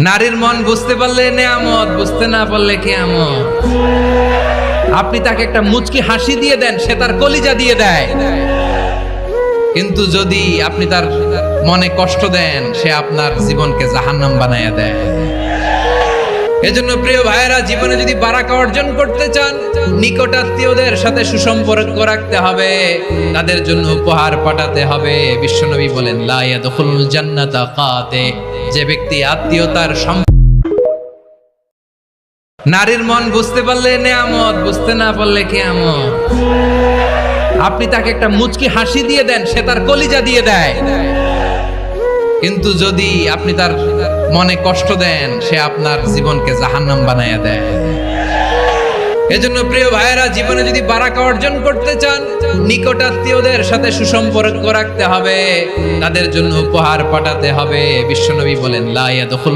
নারীর মন বুঝতে পারলে নেয়ামত, বুঝতে না পারলে কিয়ামত। আপনি তাকে একটা মুচকি হাসি দিয়ে দেন, সে তার কলিজা দিয়ে দেয়। কিন্তু যদি আপনি তার মনে কষ্ট দেন, সে আপনার জীবনকে জাহান্নাম বানায়া দেয়। এজন্য প্রিয় ভাইয়েরা, জীবনে যদি বারাকা অর্জন করতে চান, নিকট আত্মীয়দের সাথে সুসম্পর্ক রাখতে হবে, তাদের জন্য উপহার পাঠাতে হবে। বিশ্বনবী বলেন, লা ইয়াদখুলুল জান্নাতা কাতে, যে ব্যক্তি আত্মীয়তার নারীর মন বুঝতে পারলে নেয়ামত, বুঝতে না পারলে কিয়ামত। আপনি তাকে একটা মুচকি হাসি দিয়ে দেন, সে তার কলিজা দিয়ে দেয়। কিন্তু যদি আপনি তার মনে কষ্ট দেন, সে আপনার জীবনকে জাহান্নাম বানায়া দেয়। এজন্য প্রিয় ভাইয়েরা, জীবনে যদি বারাকা অর্জন করতে চান, নিকট আত্মীয়দের সাথে সুসম্পর্ক রাখতে হবে, তাদের জন্য উপহার পাঠাতে হবে। বিশ্বনবী বলেন, লা ইয়াদখুল